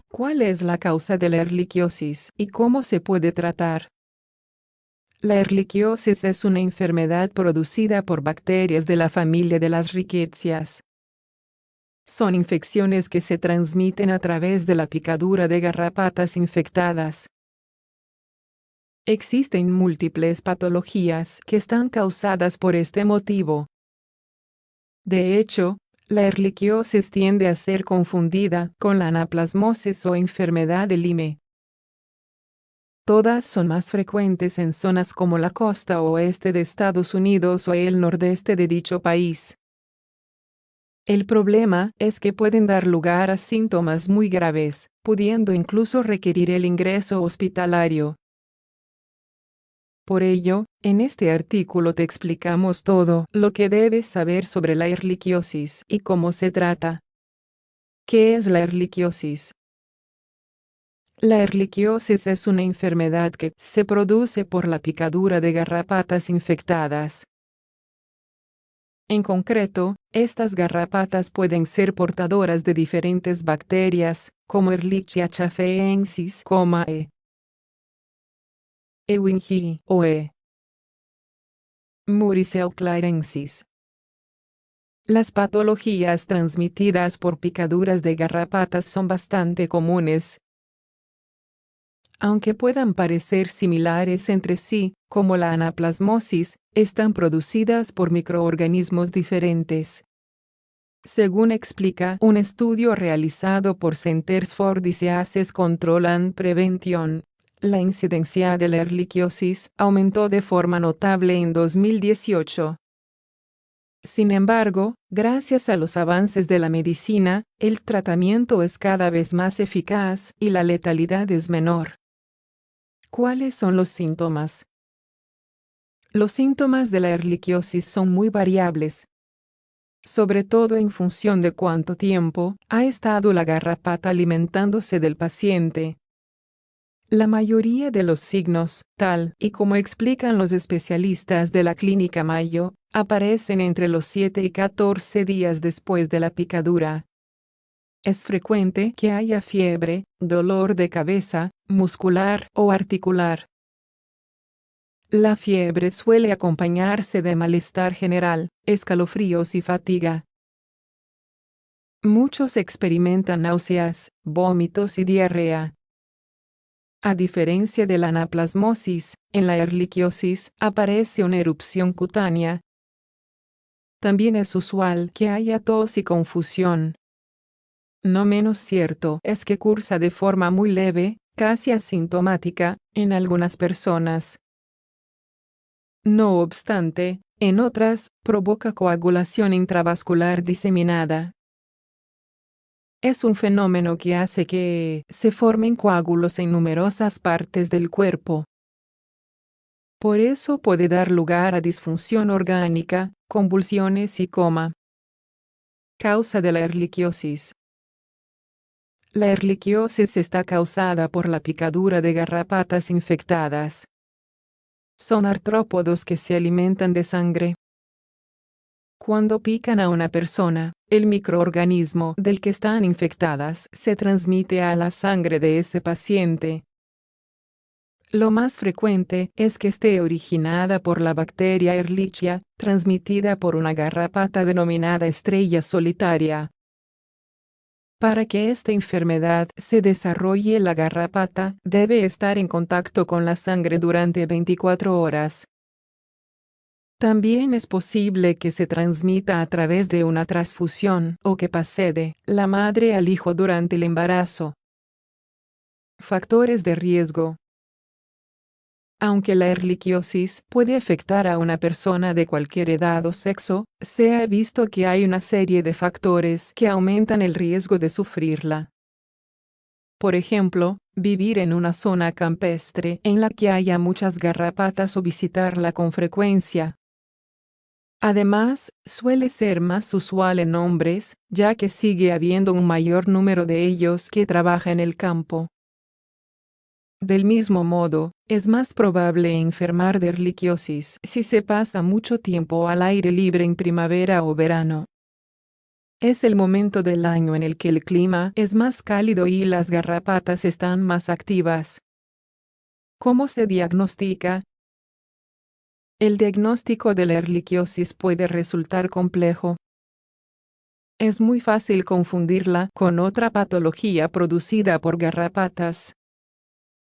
¿Cuál es la causa de la erliquiosis y cómo se puede tratar? La erliquiosis es una enfermedad producida por bacterias de la familia de las Rickettsias. Son infecciones que se transmiten a través de la picadura de garrapatas infectadas. Existen múltiples patologías que están causadas por este motivo. De hecho, la erliquiosis tiende a ser confundida con la anaplasmosis o enfermedad de Lyme. Todas son más frecuentes en zonas como la costa oeste de Estados Unidos o el nordeste de dicho país. El problema es que pueden dar lugar a síntomas muy graves, pudiendo incluso requerir el ingreso hospitalario. Por ello, en este artículo te explicamos todo lo que debes saber sobre la erliquiosis y cómo se trata. ¿Qué es la erliquiosis? La erliquiosis es una enfermedad que se produce por la picadura de garrapatas infectadas. En concreto, estas garrapatas pueden ser portadoras de diferentes bacterias, como Ehrlichia chafaensis, E. Ewingii o E. Muriceo-clarensis. Las patologías transmitidas por picaduras de garrapatas son bastante comunes. Aunque puedan parecer similares entre sí, como la anaplasmosis, están producidas por microorganismos diferentes. Según explica un estudio realizado por Centers for Disease Control and Prevention, la incidencia de la erliquiosis aumentó de forma notable en 2018. Sin embargo, gracias a los avances de la medicina, el tratamiento es cada vez más eficaz y la letalidad es menor. ¿Cuáles son los síntomas? Los síntomas de la erliquiosis son muy variables, sobre todo en función de cuánto tiempo ha estado la garrapata alimentándose del paciente. La mayoría de los signos, tal y como explican los especialistas de la Clínica Mayo, aparecen entre los 7 y 14 días después de la picadura. Es frecuente que haya fiebre, dolor de cabeza, muscular o articular. La fiebre suele acompañarse de malestar general, escalofríos y fatiga. Muchos experimentan náuseas, vómitos y diarrea. A diferencia de la anaplasmosis, en la erliquiosis aparece una erupción cutánea. También es usual que haya tos y confusión. No menos cierto es que cursa de forma muy leve, casi asintomática, en algunas personas. No obstante, en otras, provoca coagulación intravascular diseminada. Es un fenómeno que hace que se formen coágulos en numerosas partes del cuerpo. Por eso puede dar lugar a disfunción orgánica, convulsiones y coma. Causa de la erliquiosis. La erliquiosis está causada por la picadura de garrapatas infectadas. Son artrópodos que se alimentan de sangre. Cuando pican a una persona, el microorganismo del que están infectadas se transmite a la sangre de ese paciente. Lo más frecuente es que esté originada por la bacteria Ehrlichia, transmitida por una garrapata denominada estrella solitaria. Para que esta enfermedad se desarrolle, la garrapata debe estar en contacto con la sangre durante 24 horas. También es posible que se transmita a través de una transfusión o que pase de la madre al hijo durante el embarazo. Factores de riesgo. Aunque la erliquiosis puede afectar a una persona de cualquier edad o sexo, se ha visto que hay una serie de factores que aumentan el riesgo de sufrirla. Por ejemplo, vivir en una zona campestre en la que haya muchas garrapatas o visitarla con frecuencia. Además, suele ser más usual en hombres, ya que sigue habiendo un mayor número de ellos que trabaja en el campo. Del mismo modo, es más probable enfermar de erliquiosis si se pasa mucho tiempo al aire libre en primavera o verano. Es el momento del año en el que el clima es más cálido y las garrapatas están más activas. ¿Cómo se diagnostica? El diagnóstico de la erliquiosis puede resultar complejo. Es muy fácil confundirla con otra patología producida por garrapatas.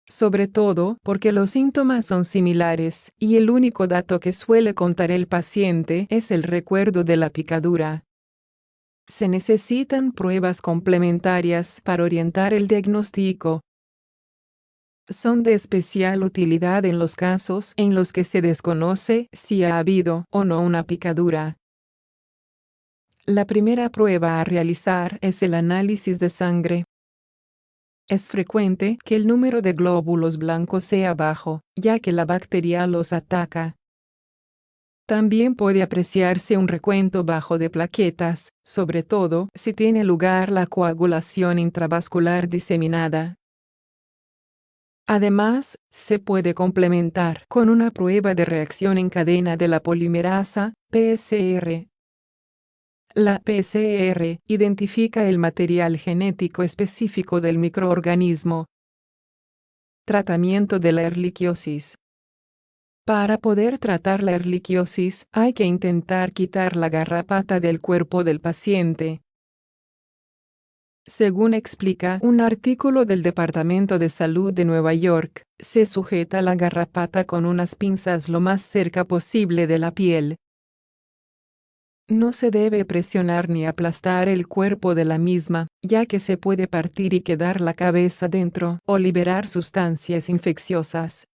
Sobre todo porque los síntomas son similares y el único dato que suele contar el paciente es el recuerdo de la picadura. Se necesitan pruebas complementarias para orientar el diagnóstico. Son de especial utilidad en los casos en los que se desconoce si ha habido o no una picadura. La primera prueba a realizar es el análisis de sangre. Es frecuente que el número de glóbulos blancos sea bajo, ya que la bacteria los ataca. También puede apreciarse un recuento bajo de plaquetas, sobre todo si tiene lugar la coagulación intravascular diseminada. Además, se puede complementar con una prueba de reacción en cadena de la polimerasa, PCR. La PCR identifica el material genético específico del microorganismo. Tratamiento de la erliquiosis. Para poder tratar la erliquiosis, hay que intentar quitar la garrapata del cuerpo del paciente. Según explica un artículo del Departamento de Salud de Nueva York, se sujeta la garrapata con unas pinzas lo más cerca posible de la piel. No se debe presionar ni aplastar el cuerpo de la misma, ya que se puede partir y quedar la cabeza dentro o liberar sustancias infecciosas.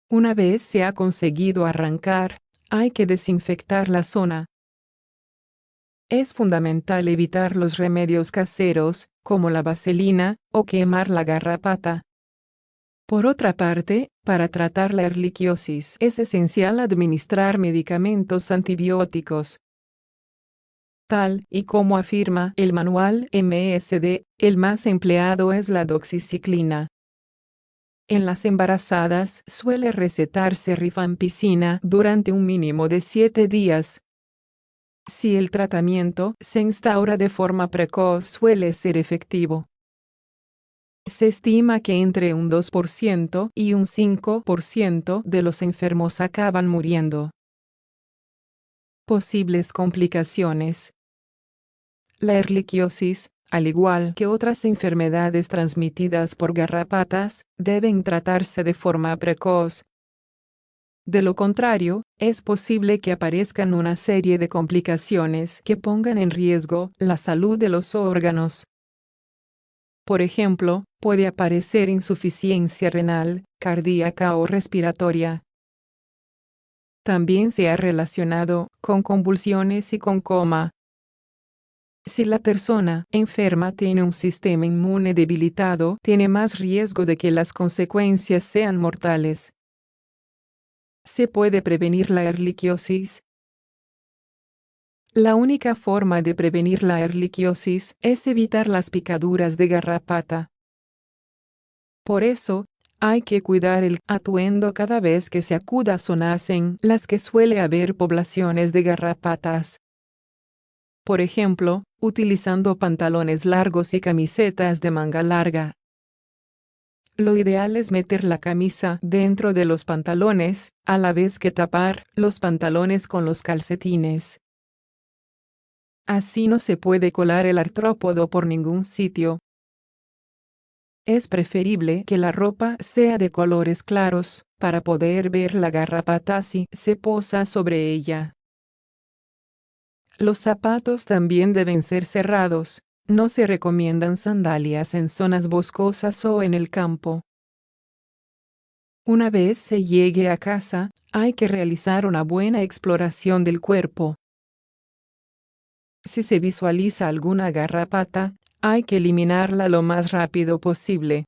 Una vez se ha conseguido arrancar, hay que desinfectar la zona. Es fundamental evitar los remedios caseros, como la vaselina, o quemar la garrapata. Por otra parte, para tratar la erliquiosis es esencial administrar medicamentos antibióticos. Tal y como afirma el manual MSD, el más empleado es la doxiciclina. En las embarazadas suele recetarse rifampicina durante un mínimo de 7 días. Si el tratamiento se instaura de forma precoz suele ser efectivo. Se estima que entre un 2% y un 5% de los enfermos acaban muriendo. Posibles complicaciones. La erliquiosis, al igual que otras enfermedades transmitidas por garrapatas, deben tratarse de forma precoz. De lo contrario, es posible que aparezcan una serie de complicaciones que pongan en riesgo la salud de los órganos. Por ejemplo, puede aparecer insuficiencia renal, cardíaca o respiratoria. También se ha relacionado con convulsiones y con coma. Si la persona enferma tiene un sistema inmune debilitado, tiene más riesgo de que las consecuencias sean mortales. ¿Se puede prevenir la erliquiosis? La única forma de prevenir la erliquiosis es evitar las picaduras de garrapata. Por eso, hay que cuidar el atuendo cada vez que se acuda a zonas en las que suele haber poblaciones de garrapatas. Por ejemplo, utilizando pantalones largos y camisetas de manga larga. Lo ideal es meter la camisa dentro de los pantalones, a la vez que tapar los pantalones con los calcetines. Así no se puede colar el artrópodo por ningún sitio. Es preferible que la ropa sea de colores claros, para poder ver la garrapata si se posa sobre ella. Los zapatos también deben ser cerrados, no se recomiendan sandalias en zonas boscosas o en el campo. Una vez se llegue a casa, hay que realizar una buena exploración del cuerpo. Si se visualiza alguna garrapata, hay que eliminarla lo más rápido posible.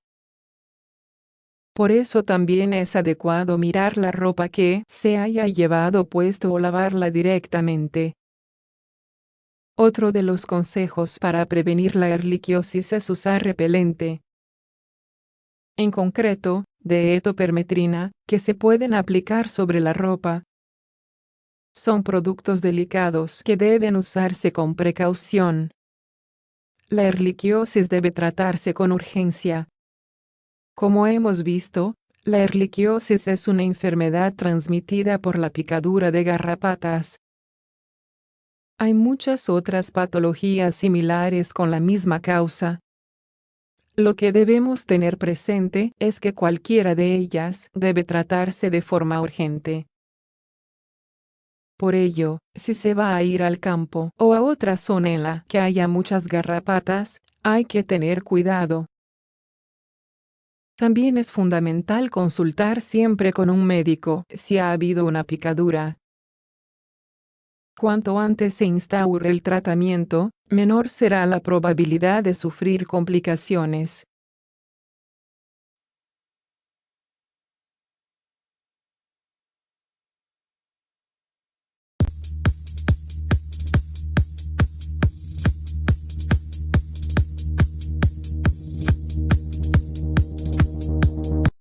Por eso también es adecuado mirar la ropa que se haya llevado puesto o lavarla directamente. Otro de los consejos para prevenir la erliquiosis es usar repelente. en concreto, de etopermetrina, que se pueden aplicar sobre la ropa. Son productos delicados que deben usarse con precaución. La erliquiosis debe tratarse con urgencia. Como hemos visto, la erliquiosis es una enfermedad transmitida por la picadura de garrapatas. Hay muchas otras patologías similares con la misma causa. Lo que debemos tener presente es que cualquiera de ellas debe tratarse de forma urgente. Por ello, si se va a ir al campo o a otra zona en la que haya muchas garrapatas, hay que tener cuidado. También es fundamental consultar siempre con un médico si ha habido una picadura. Cuanto antes se instaure el tratamiento, menor será la probabilidad de sufrir complicaciones.